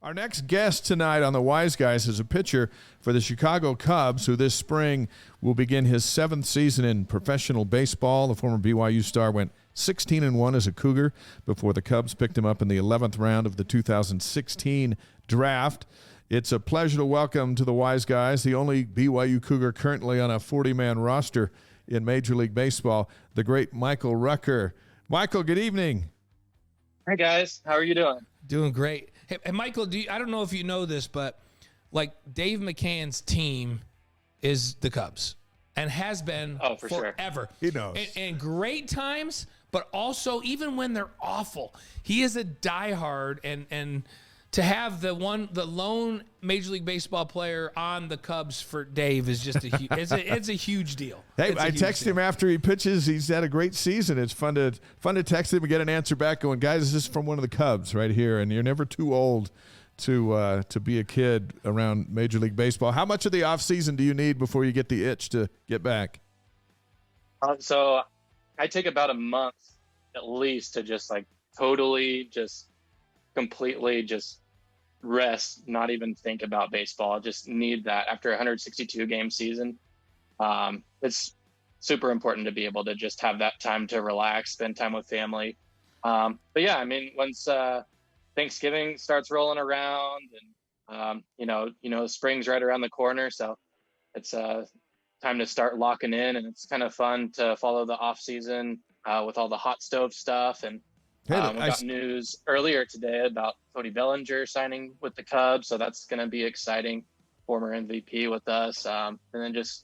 Our next guest tonight on the Wise Guys is a pitcher for the Chicago Cubs, who this spring will begin his 7th season in professional baseball. The former BYU star went 16-1 as a Cougar before the Cubs picked him up in the 11th round of the 2016 draft. It's a pleasure to welcome to the Wise Guys the only BYU Cougar currently on a 40-man roster in Major League Baseball, the great Michael Rucker. Michael, good evening. Hey, guys. How are you doing? Doing great. Hey, Michael, I don't know if you know this, but like Dave McCann's team is the Cubs and has been forever. Sure. He knows. And great times, but also even when they're awful, he is a diehard. And to have the lone Major League Baseball player on the Cubs for Dave is just it's a huge deal. Hey, I text him after he pitches. He's had a great season. It's fun to text him and get an answer back going, guys, this is from one of the Cubs right here, and you're never too old to be a kid around Major League Baseball. How much of the offseason do you need before you get the itch to get back? So I take about a month at least to just completely rest, not even think about baseball. I just need that after a 162 game season. It's super important to be able to just have that time to relax, spend time with family. But yeah, I mean, once Thanksgiving starts rolling around and spring's right around the corner, so it's time to start locking in, and it's kind of fun to follow the off season with all the hot stove stuff. And we got news earlier today about Cody Bellinger signing with the Cubs, so that's going to be exciting. Former MVP with us, and then just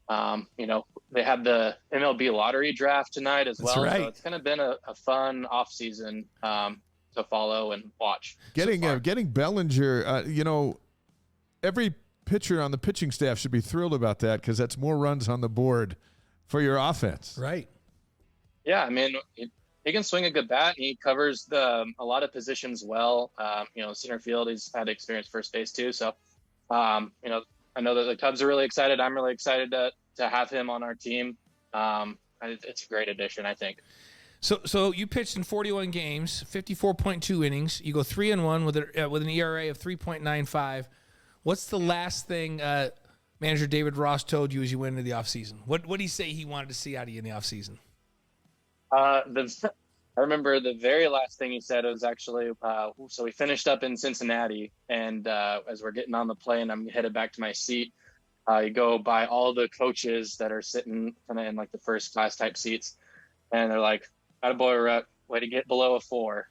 they had the MLB lottery draft tonight as well. Right. So it's kind of been a fun off season to follow and watch. Getting Bellinger, every pitcher on the pitching staff should be thrilled about that because that's more runs on the board for your offense. Right. Yeah, I mean, he can swing a good bat. He covers a lot of positions well. Center field, he's had experience first base too. So, I know that the Cubs are really excited. I'm really excited to have him on our team. It's a great addition, I think. So you pitched in 41 games, 54.2 innings. You go 3-1 with an ERA of 3.95. What's the last thing manager David Ross told you as you went into the offseason? What did he say he wanted to see out of you in the offseason? I remember the very last thing he said was actually, so we finished up in Cincinnati, and as we're getting on the plane, I'm headed back to my seat. You go by all the coaches that are sitting kind of in like the first class type seats, and they're like, "Attaboy, Ruck, way to get below a 4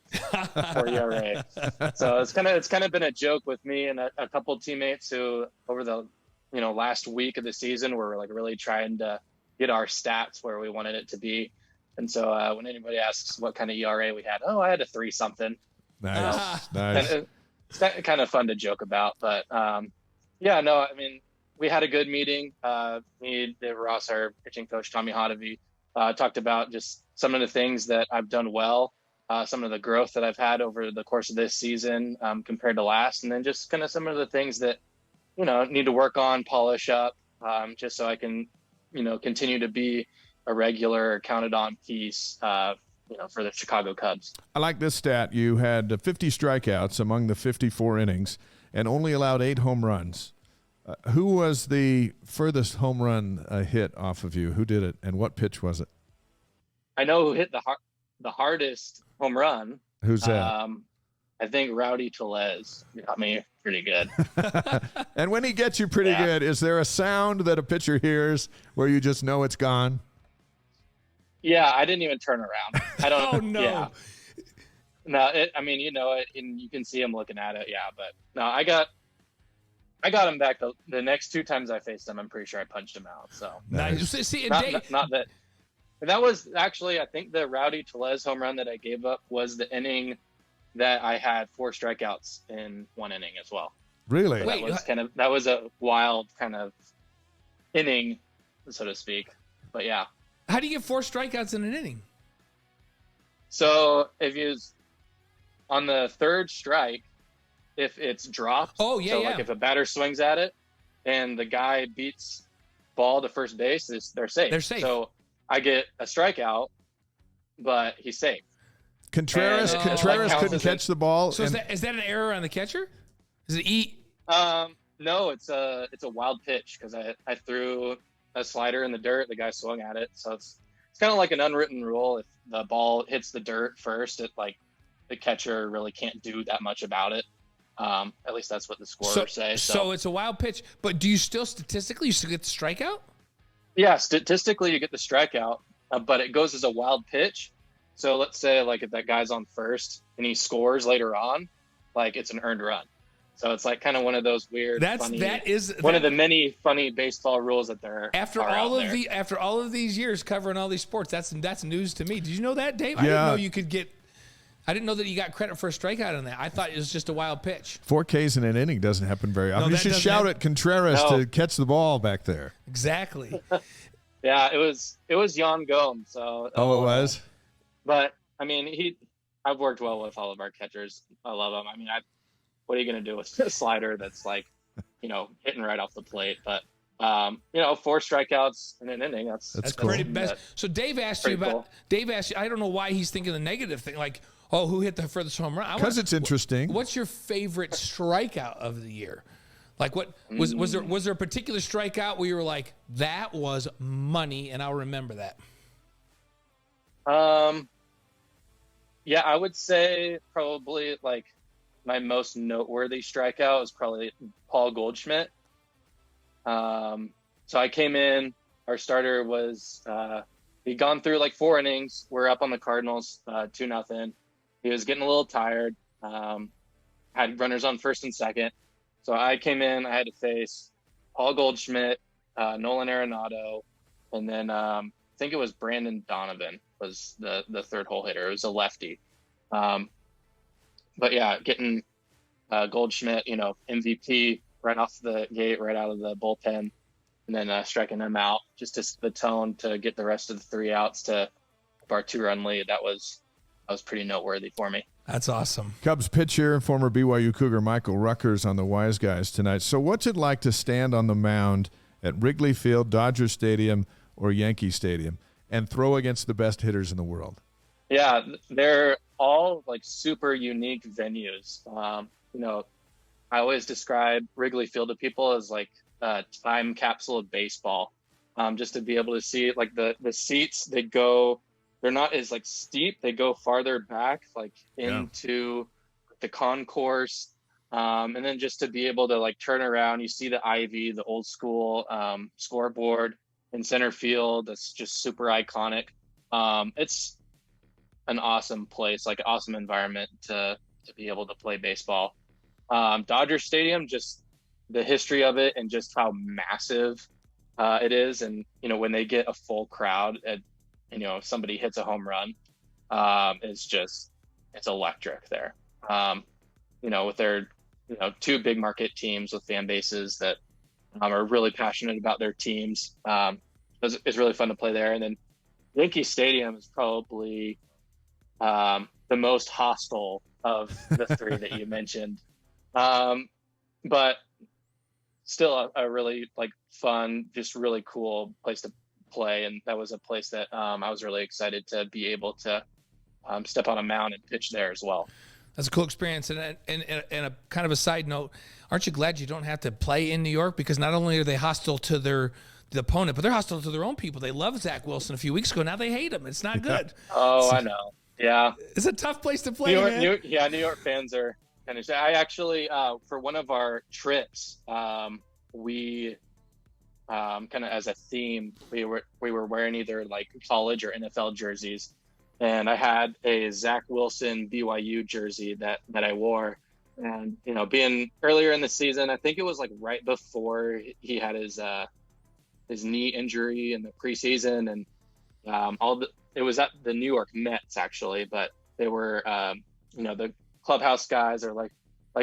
for ERA." So it's kind of been a joke with me and a couple of teammates who over the last week of the season were like really trying to get our stats where we wanted it to be. And so when anybody asks what kind of ERA we had, I had a 3-something. Nice. It's kind of fun to joke about. But, we had a good meeting. Me, Dave Ross, our pitching coach, Tommy Hodavy, talked about just some of the things that I've done well, some of the growth that I've had over the course of this season compared to last, and then just kind of some of the things that, need to work on, polish up, just so I can, continue to be a regular counted on piece, for the Chicago Cubs. I like this stat. You had 50 strikeouts among the 54 innings and only allowed 8 home runs. Who was the furthest home run hit off of you? Who did it, and what pitch was it? I know who hit the hardest home run. Who's that? I think Rowdy Tellez got me pretty good. And when he gets you pretty good, is there a sound that a pitcher hears where you just know it's gone? Yeah, I didn't even turn around. I don't. Oh no. Yeah. No, it, and you can see him looking at it. Yeah, but no, I got him back the next 2 times I faced him. I'm pretty sure I punched him out. So nice. See, not that. That was actually, I think the Rowdy Tellez home run that I gave up was the inning that I had 4 strikeouts in 1 inning as well. Really? So that was a wild kind of inning, so to speak. But yeah. How do you get 4 strikeouts in an inning? So if you on the 3rd strike, if it's dropped, like if a batter swings at it and the guy beats ball to first base, they're safe. They're safe. So I get a strikeout, but he's safe. Contreras couldn't catch the ball. So is that an error on the catcher? Is it No, it's a wild pitch because I threw a slider in the dirt. The guy swung at it, so it's kind of like an unwritten rule. If the ball hits the dirt first, the catcher really can't do that much about it. At least that's what the scorers say. So it's a wild pitch, but do you still get the strikeout? Yeah, statistically you get the strikeout, but it goes as a wild pitch. So let's say like if that guy's on first and he scores later on, like it's an earned run. So it's like kind of one of those weird, one of the many funny baseball rules that there after all of these years covering all these sports. That's news to me. Did you know that, Dave? Yeah. I didn't know you could get. I didn't know that you got credit for a strikeout on that. I thought it was just a wild pitch. 4 Ks in an inning doesn't happen very often. You should shout at Contreras to catch the ball back there. Exactly. Yeah, it was Jan Gomes. So it was. But I mean, I've worked well with all of our catchers. I love them. I mean, what are you going to do with a slider that's like, hitting right off the plate? But 4 strikeouts in an inning. That's cool. Pretty best. So Dave asked you. I don't know why he's thinking the negative thing. Like, who hit the furthest home run? Because it's interesting. What's your favorite strikeout of the year? Like, what was there a particular strikeout where you were like, that was money, and I'll remember that? Yeah, I would say probably like my most noteworthy strikeout is probably Paul Goldschmidt. So I came in, our starter was, he'd gone through like 4 innings. We're up on the Cardinals, 2-0. He was getting a little tired. Had runners on first and second. So I came in, I had to face Paul Goldschmidt, Nolan Arenado, and then I think it was Brandon Donovan was the third hole hitter. It was a lefty. But yeah, getting Goldschmidt, MVP right off the gate, right out of the bullpen, and then striking him out just to set the tone to get the rest of the 3 outs to our 2-run lead. That was pretty noteworthy for me. That's awesome. Cubs pitcher, former BYU Cougar Michael Rucker's on the Wise Guys tonight. So what's it like to stand on the mound at Wrigley Field, Dodger Stadium, or Yankee Stadium and throw against the best hitters in the world? Yeah, they're all like super unique venues. I always describe Wrigley Field to people as like a time capsule of baseball. Just to be able to see like the seats, they're not as like steep. They go farther back, like into the concourse. And then just to be able to like turn around, you see the ivy, the old school scoreboard in center field. That's just super iconic. It's an awesome place, like an awesome environment to be able to play baseball. Dodger Stadium, just the history of it and just how massive it is. And, when they get a full crowd and, somebody hits a home run, it's electric there. With their, 2 big market teams with fan bases that are really passionate about their teams. It's really fun to play there. And then Yankee Stadium is probably the most hostile of the 3 that you mentioned. But still a really like fun, just really cool place to play. And that was a place that I was really excited to be able to step on a mound and pitch there as well. That's a cool experience. And a kind of a side note, aren't you glad you don't have to play in New York? Because not only are they hostile to the opponent, but they're hostile to their own people. They loved Zach Wilson a few weeks ago. Now they hate him. It's not good. I know. Yeah. It's a tough place to play, New York fans are kind of. I actually, for one of our trips, we kind of as a theme, we were wearing either like college or NFL jerseys. And I had a Zach Wilson BYU jersey that I wore. And, being earlier in the season, I think it was like right before he had his knee injury in the preseason. And it was at the New York Mets, actually. But they were, the clubhouse guys are like,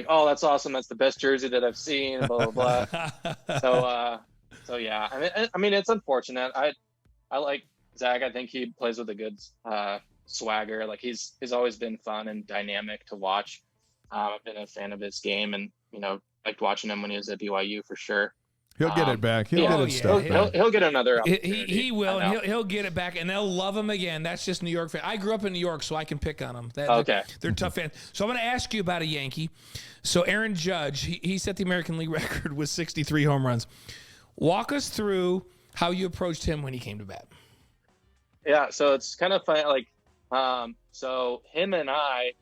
oh, that's awesome. That's the best jersey that I've seen, blah, blah, blah. So yeah, I mean, it's unfortunate. I like Zach. I think he plays with a good swagger. Like he's always been fun and dynamic to watch. I've been a fan of his game and, liked watching him when he was at BYU for sure. He'll get it back. He'll yeah. get it stuff back. He'll get another opportunity. He will, and he'll get it back, and they'll love him again. That's just New York fan. I grew up in New York, so I can pick on them. Okay. They're tough fans. So I'm going to ask you about a Yankee. So Aaron Judge, he set the American League record with 63 home runs. Walk us through how you approached him when he came to bat. Yeah, so it's kind of fun. Like, so him and I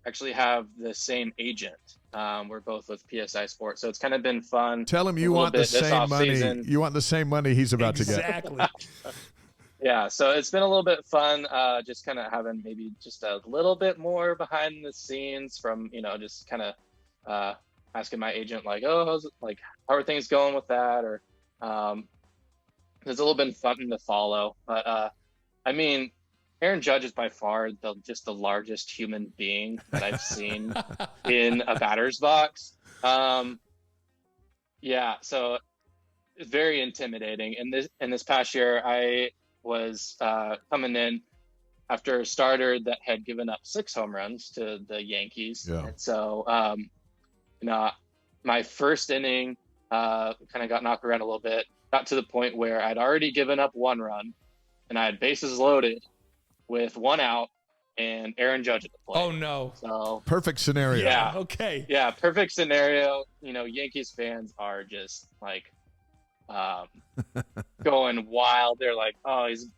actually have the same agent. We're both with PSI Sports, so it's kind of been fun. Tell him you want the same money. You want the same money he's about to get. Exactly. Yeah, so it's been a little bit fun, just kind of having maybe just a little bit more behind the scenes from, just kind of asking my agent like, how are things going with that? Or it's a little bit fun to follow. But I mean, Aaron Judge is by far just the largest human being that I've seen in a batter's box. Yeah, so it's very intimidating. And this past year, I was coming in after a starter that had given up 6 home runs to the Yankees. Yeah. And so, my first inning kind of got knocked around a little bit, got to the point where I'd already given up 1 run and I had bases loaded with 1 out and Aaron Judge at the plate. Oh, no. So perfect scenario. Yeah. Okay. Yeah, perfect scenario. Yankees fans are just like going wild. They're like, oh, he's,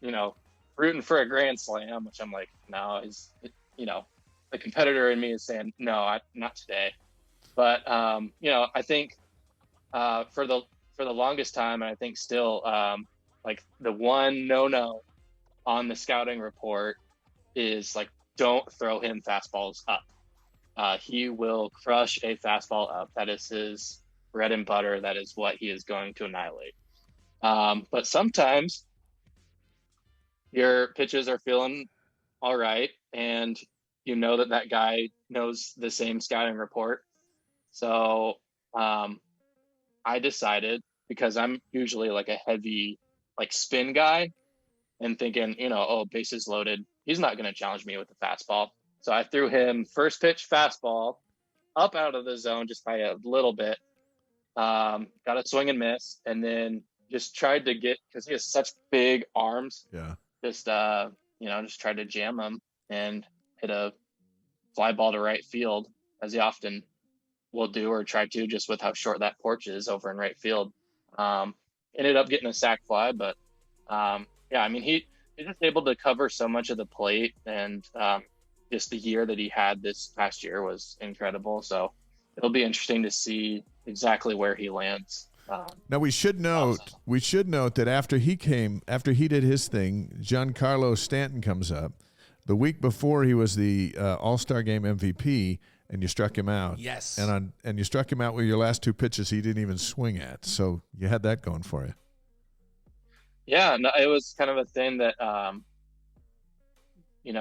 rooting for a grand slam, which I'm like, no, he's, the competitor in me is saying, no, not today. But, I think for the longest time, and I think still, like the one no on the scouting report is like, don't throw him fastballs up. He will crush a fastball up. That is his bread and butter. That is what he is going to annihilate. But sometimes your pitches are feeling all right, and that guy knows the same scouting report. So I decided, because I'm usually like a heavy spin guy, and thinking, bases loaded, he's not going to challenge me with the fastball. So I threw him first pitch fastball up out of the zone just by a little bit, got a swing and miss, and then just tried to get, because he has such big arms. Yeah. Just tried to jam him and hit a fly ball to right field, as he often will do, or try to, just with how short that porch is over in right field. Ended up getting a sac fly, but yeah, I mean, he's just able to cover so much of the plate, and just the year that he had this past year was incredible. So it'll be interesting to see exactly where he lands. Now we should note that after he did his thing, Giancarlo Stanton comes up. The week before, he was the All-Star Game MVP, and you struck him out. Yes. And you struck him out with your last 2 pitches he didn't even swing at. So you had that going for you. Yeah, no, it was kind of a thing that,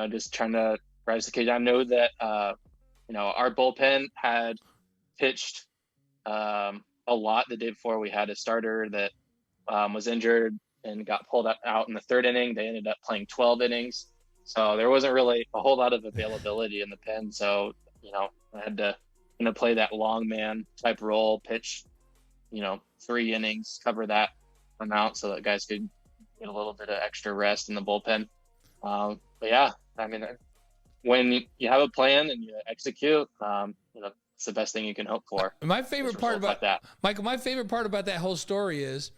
just trying to rise the cage. I know that, our bullpen had pitched a lot the day before. We had a starter that was injured and got pulled out in the 3rd inning. They ended up playing 12 innings. So there wasn't really a whole lot of availability in the pen. So, I had to play that long man type role, pitch, 3 innings, cover that amount so that guys could get a little bit of extra rest in the bullpen. But yeah, I mean, when you have a plan and you execute, it's the best thing you can hope for. My favorite part about that, Michael, my favorite part about that whole story is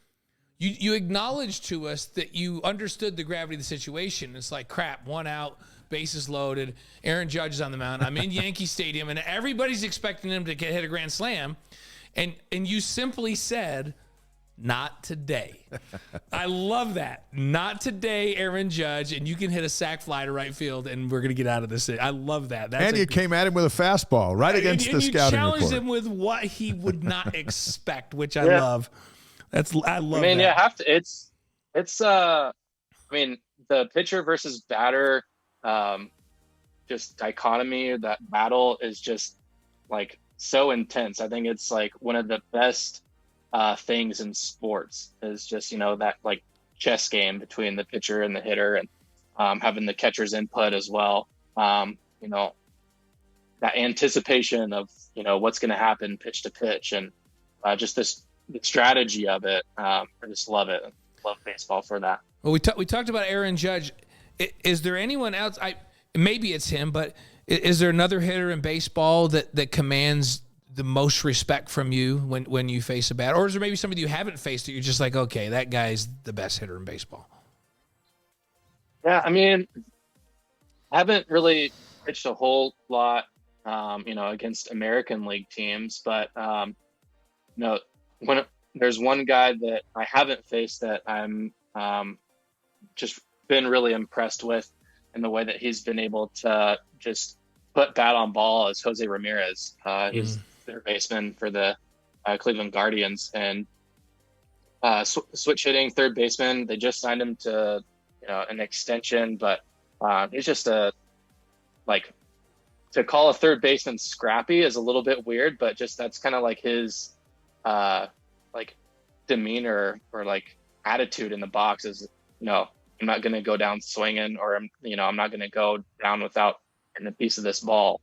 you acknowledged to us that you understood the gravity of the situation. It's like, crap, 1 out, bases loaded, Aaron Judge is on the mound. I'm in Yankee Stadium, and everybody's expecting him to hit a grand slam. And you simply said, not today. I love that. Not today, Aaron Judge, and you can hit a sac fly to right field, and we're going to get out of this. I love that. You came at him with a fastball right against the scouting report. You challenged him with what he would not expect, which I love. I love that. You have to. It's the pitcher versus batter, just dichotomy, that battle is just like so intense. I think it's like one of the best things in sports is just, that like chess game between the pitcher and the hitter, and having the catcher's input as well. That anticipation of, what's going to happen pitch to pitch, and just this the strategy of it. I just love it. Love baseball for that. Well, we talked about Aaron Judge. Is there anyone else? Maybe it's him, but is there another hitter in baseball that commands the most respect from you when you face a bat? Or is there maybe somebody you haven't faced that you're just like, okay, that guy's the best hitter in baseball? Yeah, I mean, I haven't really pitched a whole lot, against American League teams, but when there's one guy that I haven't faced that I'm just been really impressed with in the way that he's been able to just put bat on ball is Jose Ramirez. He's third baseman for the Cleveland Guardians, and switch hitting third baseman. They just signed him to an extension, but he's just to call a third baseman scrappy is a little bit weird, but just that's kind of like his demeanor or attitude in the box is, I'm not going to go down swinging, or I'm not going to go down without getting a piece of this ball.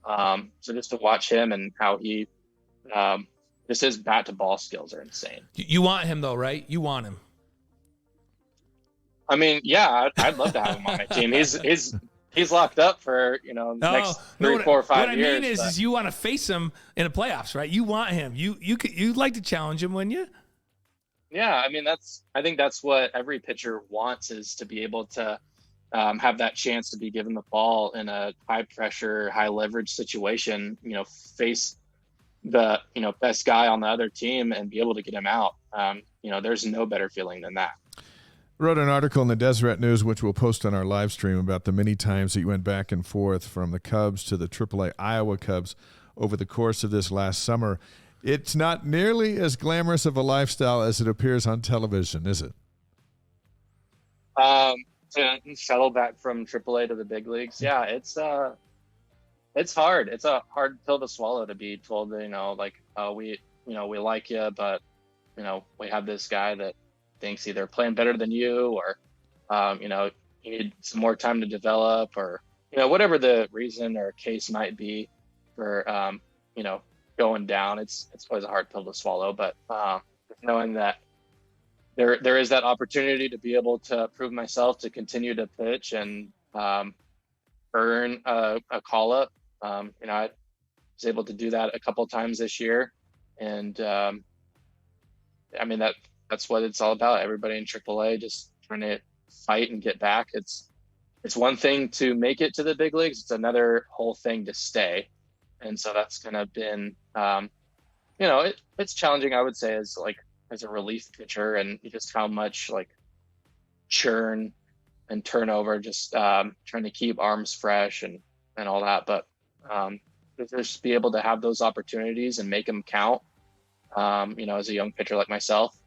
So just to watch him and how he, just his bat to ball skills are insane. You want him though, right? You want him. I mean, yeah, I'd love to have him on my team. He's locked up for next 3, 4, 5 years. What I mean is you want to face him in the playoffs, right? You want him. You'd like to challenge him, wouldn't you? Yeah, I mean I think that's what every pitcher wants, is to be able to have that chance to be given the ball in a high pressure, high leverage situation. Face the best guy on the other team and be able to get him out. There's no better feeling than that. Wrote an article in the Deseret News, which we'll post on our live stream, about the many times that you went back and forth from the Cubs to the AAA Iowa Cubs over the course of this last summer. It's not nearly as glamorous of a lifestyle as it appears on television, is it? To shuttle back from AAA to the big leagues, yeah, it's hard. It's a hard pill to swallow, to be told that we like you, but we have this guy that thinks either playing better than you, or you need some more time to develop, or whatever the reason or case might be for going down. It's always a hard pill to swallow, but knowing that there is that opportunity to be able to prove myself, to continue to pitch and earn a call up. I was able to do that a couple times this year, and that's what it's all about. Everybody in AAA just trying to fight and get back. It's one thing to make it to the big leagues. It's another whole thing to stay. And so that's kind of been, it's challenging, I would say, as a relief pitcher, and just how much churn and turnover, just trying to keep arms fresh and all that. But just be able to have those opportunities and make them count, as a young pitcher like myself,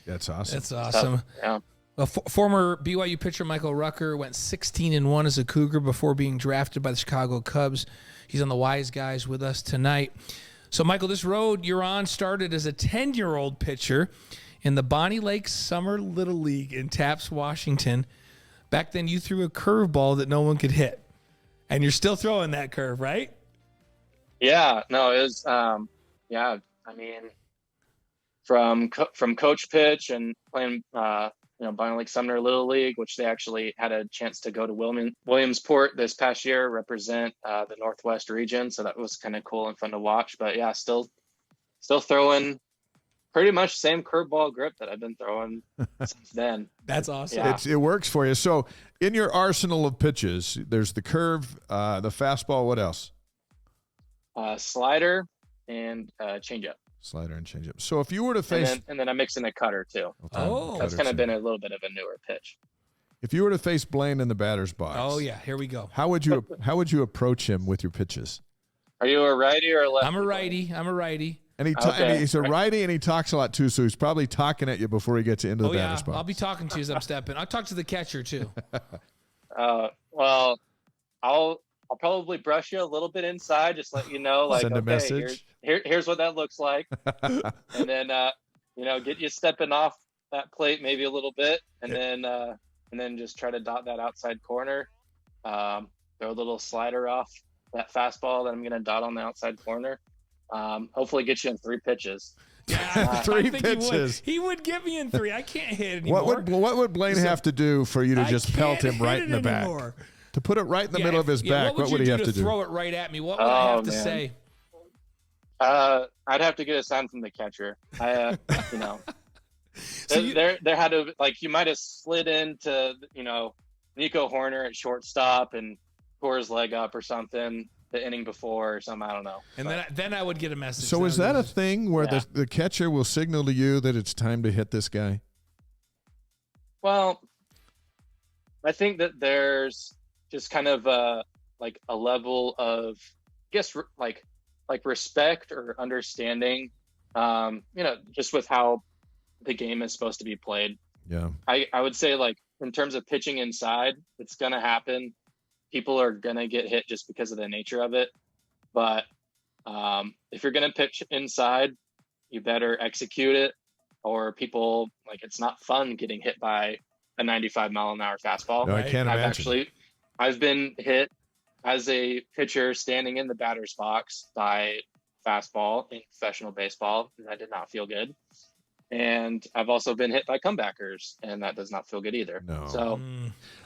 that's awesome. That's awesome. Tough. Yeah. Well, former BYU pitcher Michael Rucker went 16-1 as a Cougar before being drafted by the Chicago Cubs. He's on the Wise Guys with us tonight. So, Michael, this road you're on started as a 10-year-old pitcher in the Bonnie Lake Summer Little League in Taps, Washington. Back then, you threw a curveball that no one could hit, and you're still throwing that curve, right? Yeah. No, it was. Yeah. I mean, from coach pitch and playing, Bonnie Lake Sumner Little League, which they actually had a chance to go to Williamsport this past year, represent the Northwest region. So that was kind of cool and fun to watch. But yeah, still throwing pretty much same curveball grip that I've been throwing since then. That's awesome. Yeah. It works for you. So in your arsenal of pitches, there's the curve, the fastball. What else? Slider and changeup. Slider and changeup. So if you were to face, and then I mix in a cutter too. That's kind of been a little bit of a newer pitch. If you were to face Blaine in the batter's box, oh yeah, here we go. How would you approach him with your pitches? Are you a righty or a lefty? I'm a righty. And he's a righty, and he talks a lot too. So he's probably talking at you before he gets into the batter's box. I'll be talking to you as I'm stepping. I'll talk to the catcher too. Well, I'll probably brush you a little bit inside, just let you know, send a message. Here's what that looks like, and then get you stepping off that plate maybe a little bit, and then just try to dot that outside corner. Throw a little slider off that fastball that I'm going to dot on the outside corner. hopefully get you in 3 pitches. Yeah, Three I think pitches. He would get me in 3. I can't hit anymore. What would Blaine have to do for you to just pelt him right in the back? To put it right in the middle of his back, what would he have to do? Throw it right at me. What would I have to say? I'd have to get a sign from the catcher. You know, there had to, like, you might have slid into, you know, Nico Horner at shortstop and tore his leg up or something the inning before or something. I don't know. And then I would get a message. So is that a thing where the catcher will signal to you that it's time to hit this guy? Well, I think that there's just kind of like a level of, I guess, like respect or understanding, you know, just with how the game is supposed to be played. Yeah. I would say, like, in terms of pitching inside, it's going to happen. People are going to get hit just because of the nature of it. But if you're going to pitch inside, you better execute it, or people, like, it's not fun getting hit by a 95-mile-an-hour fastball. No, I can't imagine. I've been hit as a pitcher standing in the batter's box by fastball in professional baseball, and that did not feel good. And I've also been hit by comebackers, and that does not feel good either. No. So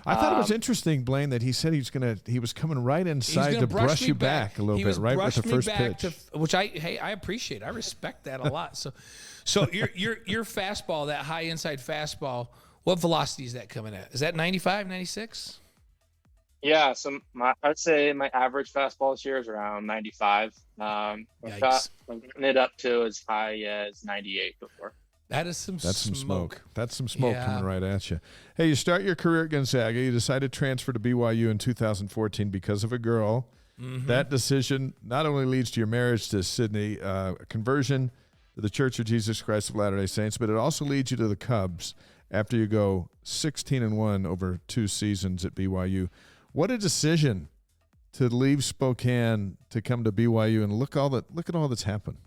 I thought it was interesting, Blaine, that he said he was coming right inside to brush you back a little bit, right with the first pitch. Which I appreciate. I respect that a lot. So your fastball, that high inside fastball, what velocity is that coming at? Is that 95, 96? Yeah, so I'd say my average fastball this year is around 95. I've gotten it up to as high as 98 before. That's some smoke. That's some smoke coming right at you. Hey, you start your career at Gonzaga. You decide to transfer to BYU in 2014 because of a girl. Mm-hmm. That decision not only leads to your marriage to Sydney, a conversion to the Church of Jesus Christ of Latter-day Saints, but it also leads you to the Cubs after you go 16-1 over 2 seasons at BYU. What a decision to leave Spokane to come to BYU and look at all that's happened.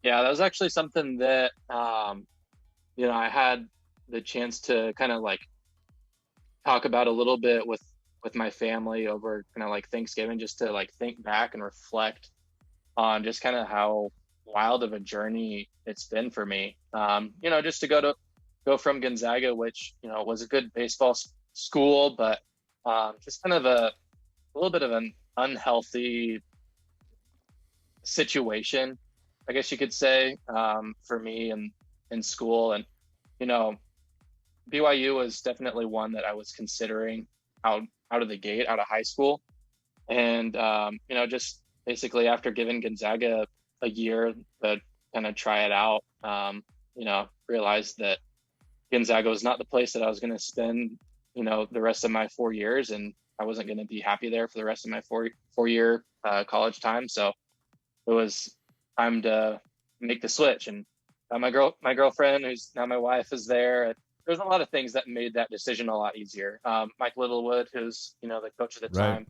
Yeah, that was actually something that, you know, I had the chance to kind of like talk about a little bit with my family over kind of like Thanksgiving, just to like think back and reflect on just kind of how wild of a journey it's been for me. You know, just to go from Gonzaga, which, you know, was a good baseball school, but just kind of a little bit of an unhealthy situation, I guess you could say, for me in school. And, you know, BYU was definitely one that I was considering out of the gate, out of high school. And, you know, just basically after giving Gonzaga a year to kind of try it out, you know, realized that Gonzaga was not the place that I was going to spend, you know, the rest of my 4 years. And I wasn't going to be happy there for the rest of my four-year college time. So it was time to make the switch. And my girlfriend, who's now my wife, is there. There's a lot of things that made that decision a lot easier. Mike Littlewood, who's, you know, the coach at the time,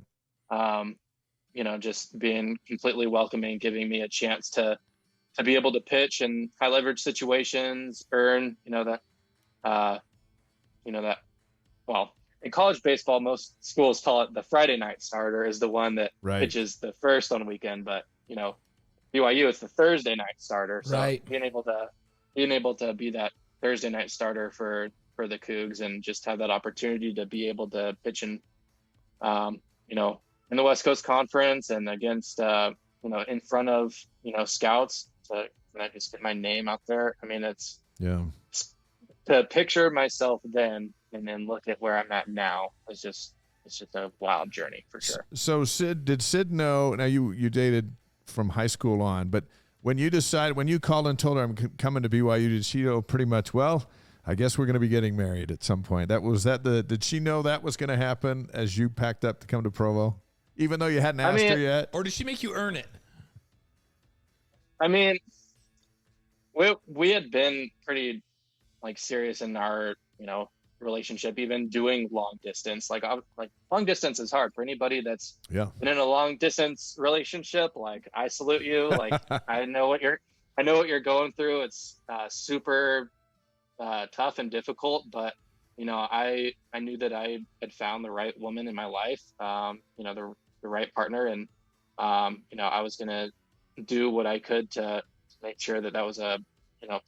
you know, just being completely welcoming, giving me a chance to be able to pitch in high leverage situations, earn, well, in college baseball, most schools call it the Friday night starter is the one that pitches the first on weekend, but, you know, BYU, it's the Thursday night starter. So being able to be that Thursday night starter for the Cougs and just have that opportunity to be able to pitch in, you know, in the West Coast Conference and against, you know, in front of, you know, scouts to just get my name out there. I mean, it's to picture myself then and then look at where I'm at now. It's just a wild journey for sure. So did Sid know? Now you dated from high school on, but when you called and told her I'm coming to BYU, did she know pretty much, well, I guess we're going to be getting married at some point? Did she know that was going to happen as you packed up to come to Provo, even though you hadn't asked her yet? Or did she make you earn it? I mean, we had been pretty like serious in our, you know, relationship, even doing long distance. Like long distance is hard for anybody that's been in a long distance relationship. Like, I salute you. Like, I know what you're going through. It's super tough and difficult, but, you know, I knew that I had found the right woman in my life, you know, the right partner. And, you know, I was going to do what I could to make sure that was a,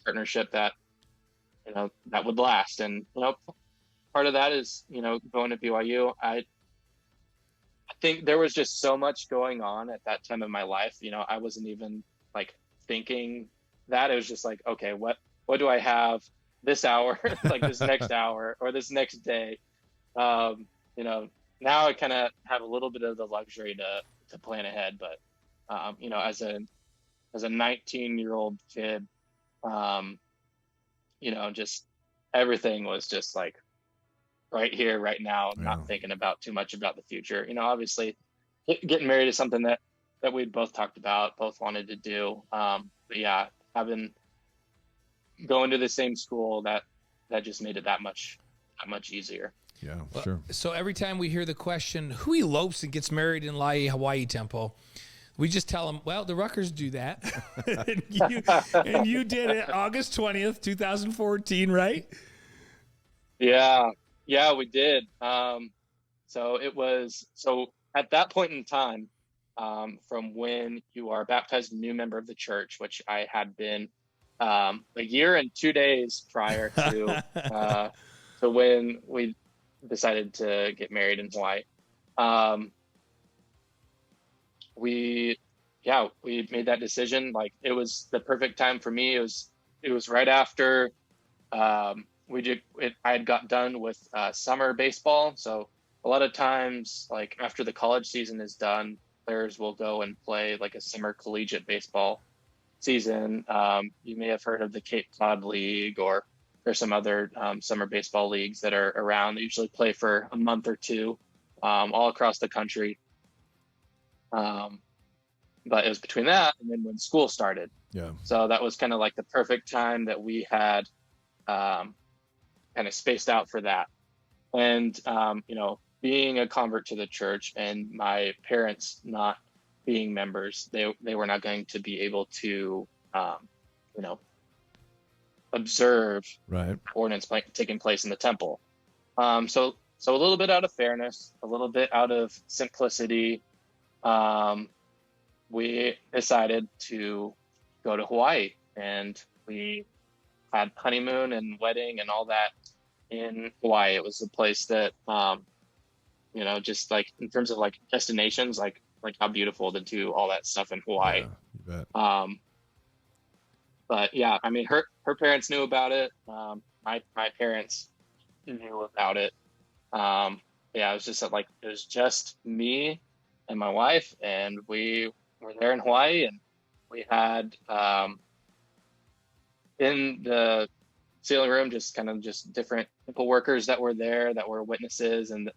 partnership that, that would last. And, part of that is, going to BYU. I think there was just so much going on at that time of my life. I wasn't even like thinking that. It was just like, okay, what do I have this hour, like this next hour or this next day? Now I kind of have a little bit of the luxury to plan ahead, but as a 19-year-old kid, just everything was just like right here, right now, not thinking about too much about the future. Obviously getting married is something that we'd both talked about, both wanted to do. But yeah, going to the same school, that just made it that much easier. Yeah, sure. So every time we hear the question, who elopes and gets married in Laie, Hawaii, Tempo, we just tell them, well, the Ruckers do that. and you did it August 20th, 2014, right? Yeah, we did. So at that point in time, from when you are baptized a new member of the church, which I had been a year and 2 days prior to when we decided to get married in Hawaii. We made that decision. Like, it was the perfect time for me. It was right after I had got done with summer baseball. So a lot of times, like after the college season is done, players will go and play like a summer collegiate baseball season. You may have heard of the Cape Cod League, or there's some other summer baseball leagues that are around. They usually play for a month or two, all across the country. But it was between that and then when school started. Yeah. So that was kind of like the perfect time that we had kind of spaced out for that. And, being a convert to the church and my parents not being members, they were not going to be able to, observe ordinance taking place in the temple. So a little bit out of fairness, a little bit out of simplicity, we decided to go to Hawaii, and we had honeymoon and wedding and all that in Hawaii. It was a place that, just like in terms of like destinations, like how beautiful to do all that stuff in Hawaii. Yeah, you bet. But yeah, I mean, her parents knew about it. My parents knew about it. It was just it was just me and my wife, and we were there in Hawaii, and we had in the sailing room just different temple workers that were there, that were witnesses. And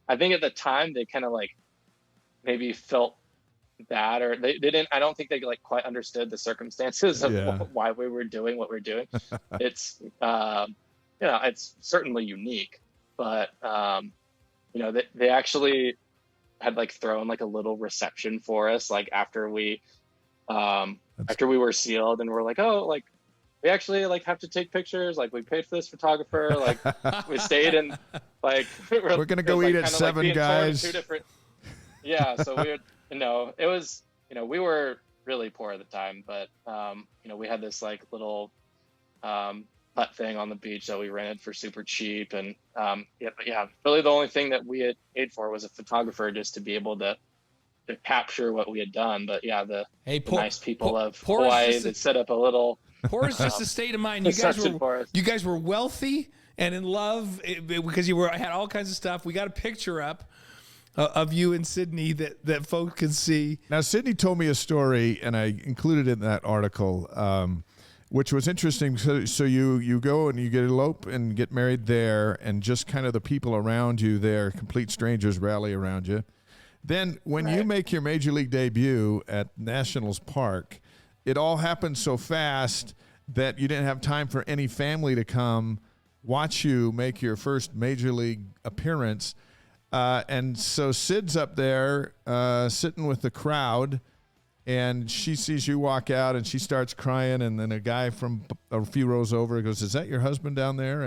I think at the time they kind of like maybe felt bad, or they didn't. I don't think they like quite understood the circumstances of why we were doing what we're doing. It's it's certainly unique, but they actually had like thrown like a little reception for us, like after we were sealed, and we're like, oh, like we actually like have to take pictures, like we paid for this photographer, like we stayed, and like we're gonna go eat at Seven, guys. So it was, we were really poor at the time, but we had this like little hut thing on the beach that we rented for super cheap, and really the only thing that we had paid for was a photographer, just to be able to capture what we had done. But the nice people of Hawaii that set up a little. Poor is just a state of mind. You guys were wealthy and in love because you had all kinds of stuff. We got a picture up of you and Sydney that folks can see. Now, Sydney told me a story, and I included it in that article, which was interesting. So you go and you get elope and get married there, and just kind of the people around you there, complete strangers, rally around you. Then when you make your major league debut at Nationals Park, it all happened so fast that you didn't have time for any family to come watch you make your first major league appearance. And so Sid's up there sitting with the crowd, and she sees you walk out, and she starts crying. And then a guy from a few rows over goes, "Is that your husband down there?"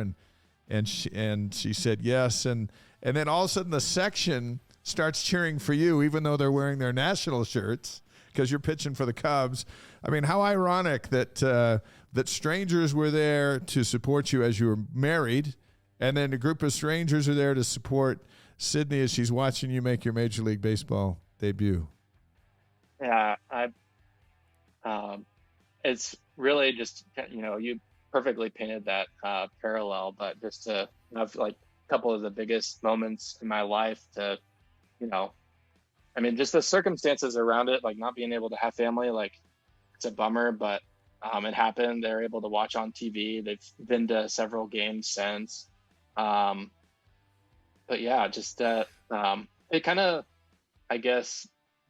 And she said yes. And then all of a sudden the section starts cheering for you, even though they're wearing their national shirts, because you're pitching for the Cubs. I mean, how ironic that strangers were there to support you as you were married, and then a group of strangers are there to support Sydney as she's watching you make your Major League Baseball debut. Yeah, it's really just, you perfectly painted that parallel, but just to have like a couple of the biggest moments in my life to, just the circumstances around it, like not being able to have family, like it's a bummer, but it happened. They're able to watch on TV. They've been to several games since. But yeah, just it kind of, I guess,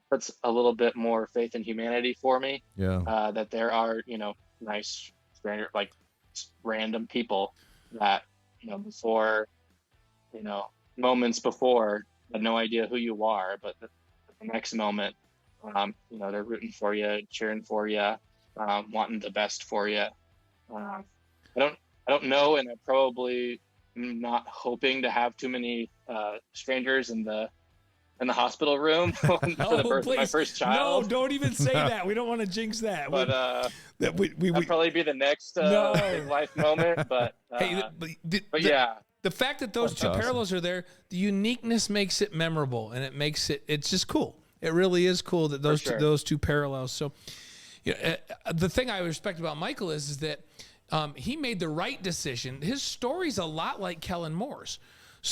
puts a little bit more faith in humanity for me. Yeah. That there are, nice stranger, like random people that, before, moments before, had no idea who you are, but the next moment, they're rooting for you, cheering for you, wanting the best for you. I don't know, and I probably am not hoping to have too many strangers in the hospital room for the birth of my first child. No, don't even say that. We don't want to jinx that. But that'd probably be the next big life moment. But yeah. The fact that those two parallels are there, the uniqueness makes it memorable, and it's just cool. It really is cool that those two parallels. So, the thing I respect about Michael is that he made the right decision. His story's a lot like Kellen Moore's.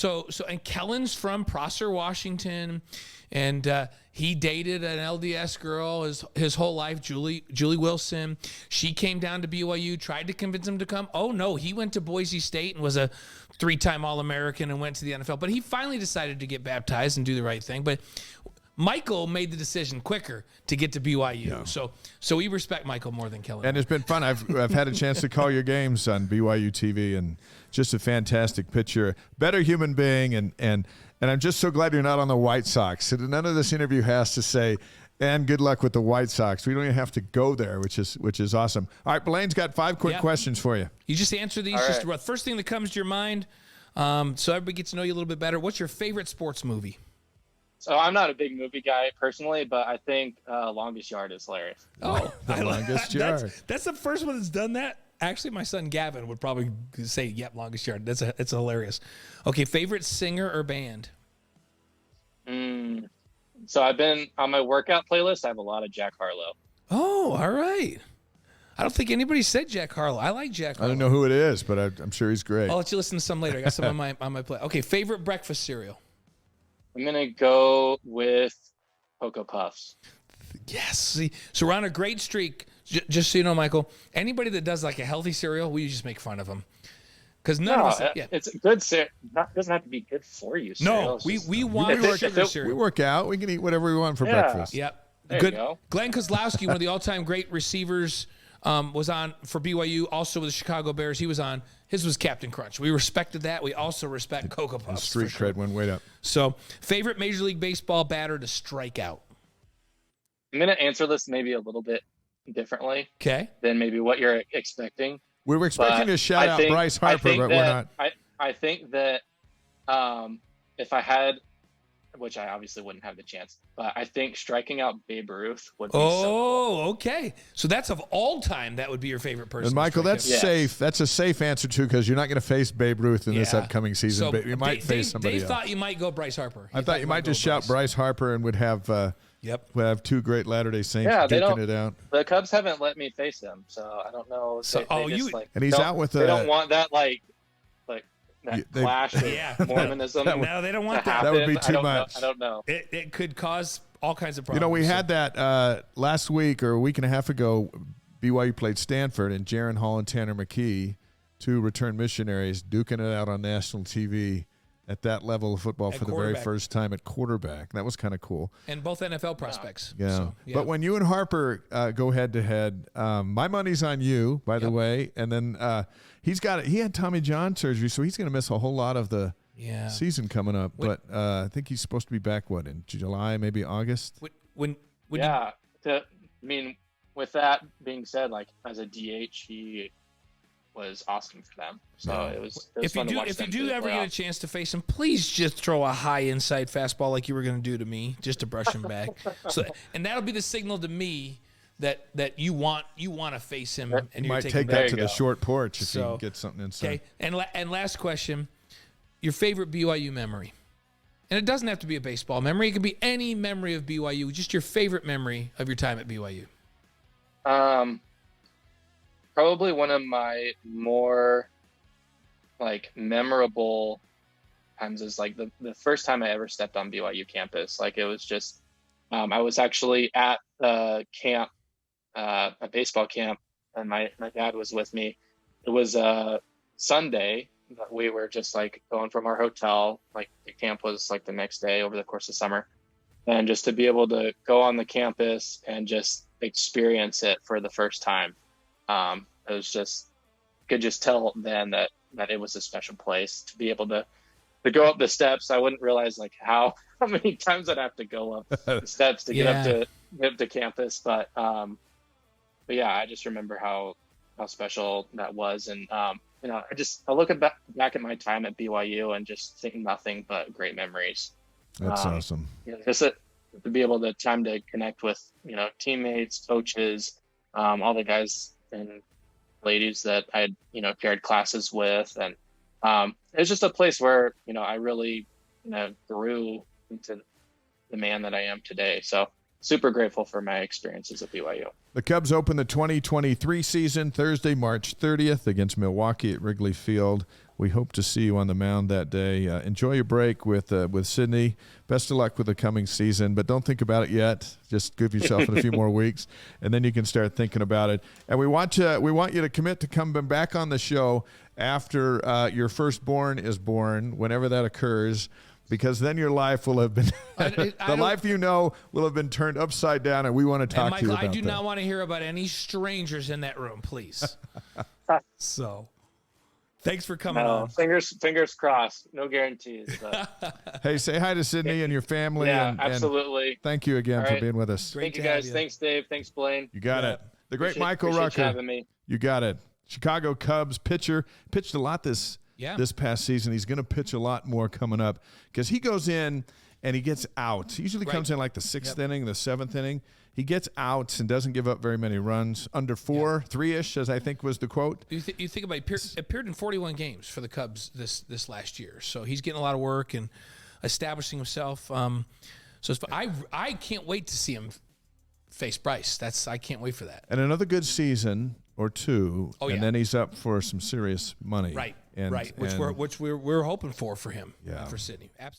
And Kellen's from Prosser, Washington, and he dated an LDS girl his whole life, Julie Wilson. She came down to BYU, tried to convince him to come. Oh no, he went to Boise State and was a 3-time All-American and went to the NFL. But he finally decided to get baptized and do the right thing. But Michael made the decision quicker to get to BYU. Yeah. So we respect Michael more than Kellen. And it's been fun. I've had a chance to call your games on BYU TV, and just a fantastic pitcher, better human being, and I'm just so glad you're not on the White Sox. None of this interview has to say, and good luck with the White Sox. We don't even have to go there, which is awesome. All right, Blaine's got 5 quick questions for you. You just answer these. Just the first thing that comes to your mind, so everybody gets to know you a little bit better. What's your favorite sports movie? So I'm not a big movie guy personally, but I think Longest Yard is hilarious. Oh, The Longest Yard. That's the first one that's done that. Actually, my son Gavin would probably say, "Yep, Longest Yard." It's hilarious. Okay, favorite singer or band? So I've been on my workout playlist. I have a lot of Jack Harlow. Oh, all right. I don't think anybody said Jack Harlow. I like Jack Harlow. I don't know who it is, but I'm sure he's great. I'll let you listen to some later. I got some on my plate. Okay, favorite breakfast cereal? I'm going to go with Cocoa Puffs. Yes. See, so we're on a great streak. Just so you know, Michael, anybody that does like a healthy cereal, we just make fun of them. Because none of us, it's a good cereal. Doesn't have to be good for you. No, we want sugar cereal. We work out. We can eat whatever we want for breakfast. Yep. There you go. Glenn Kozlowski, one of the all-time great receivers, was on for BYU, also with the Chicago Bears. He was on. His was Captain Crunch. We respected that. We also respect Cocoa Puffs. Street cred went way up. So, favorite Major League Baseball batter to strike out? I'm going to answer this maybe a little bit differently than maybe what you're expecting. We were expecting to shout out Bryce Harper, but we're not. I think that if I had, which I obviously wouldn't have the chance, but I think striking out Babe Ruth would be so cool. Okay. So that's of all time, that would be your favorite person. And Michael, that's safe. That's a safe answer, too, because you're not going to face Babe Ruth in this upcoming season. So you might face somebody else. They thought you might go Bryce Harper. I thought you might just shout Bryce Harper and would have would have 2 great Latter-day Saints duking it out. The Cubs haven't let me face him, so I don't know. And he's out with they don't want that that clash of Mormonism. No, they don't want that. That would be too much. I don't know. It could cause all kinds of problems. We had that last week or a week and a half ago. BYU played Stanford, and Jaron Hall and Tanner McKee, 2 returned missionaries, duking it out on national TV at that level of football for the very first time at quarterback. That was kind of cool. And both NFL prospects. Yeah. So, but when you and Harper go head-to-head, my money's on you, by the way. And then he had Tommy John surgery, so he's going to miss a whole lot of the season coming up. But I think he's supposed to be back, in July, maybe August? With that being said, as a DH, he was awesome for them. So it was If you fun to watch if you them do through the ever get a playoffs. chance to face him, please just throw a high inside fastball like you were going to do to me, just to brush him back. And that'll be the signal to me that you want to face him, and You you're might taking take back. that to the short porch if So, you get something inside. Okay, and last question, your favorite BYU memory. And it doesn't have to be a baseball memory. It can be any memory of BYU, just your favorite memory of your time at BYU. Probably one of my more like memorable times is like the first time I ever stepped on BYU campus. Like it was just, I was actually at a camp, a baseball camp, and my dad was with me. It was a Sunday. We were just like going from our hotel, like the camp was like the next day over the course of summer. And just to be able to go on the campus and just experience it for the first time. It was just, could just tell then that it was a special place to be able to go up the steps. I wouldn't realize like how many times I'd have to go up the steps to get up to campus. But yeah, I just remember how special that was. And, I look back at my time at BYU and just think nothing but great memories. That's awesome. Just to be able to time to connect with, teammates, coaches, all the guys and ladies that I had, shared classes with. And it was just a place where, I really, grew into the man that I am today. So super grateful for my experiences at BYU. The Cubs open the 2023 season Thursday, March 30th against Milwaukee at Wrigley Field. We hope to see you on the mound that day. Enjoy your break with Sydney. Best of luck with the coming season, but don't think about it yet. Just give yourself a few more weeks, and then you can start thinking about it. And we want you to commit to coming back on the show after your firstborn is born, whenever that occurs, because then your life will have been life will have been turned upside down, and we want to talk to you about that. I do not want to hear about any strangers in that room, please. So, thanks for coming on. Fingers crossed. No guarantees. But. Hey, say hi to Sydney and your family. Yeah, and absolutely. Thank you again for being with us. Thank you, guys. Thanks, Dave. Thanks, Blaine. You got it. The great Michael appreciate Rucker. you having me. You got it. Chicago Cubs pitcher. Pitched a lot this past season. He's going to pitch a lot more coming up because he goes in and he gets out. He usually comes in like the sixth inning, the seventh inning. He gets out and doesn't give up very many runs. Under 4, 3-ish, as I think was the quote. You think about it, appeared in 41 games for the Cubs this last year. So he's getting a lot of work and establishing himself. I can't wait to see him face Bryce. I can't wait for that. And another good season or two, and then he's up for some serious money. Right, and, right. Which we're hoping for him, for Sydney. Absolutely.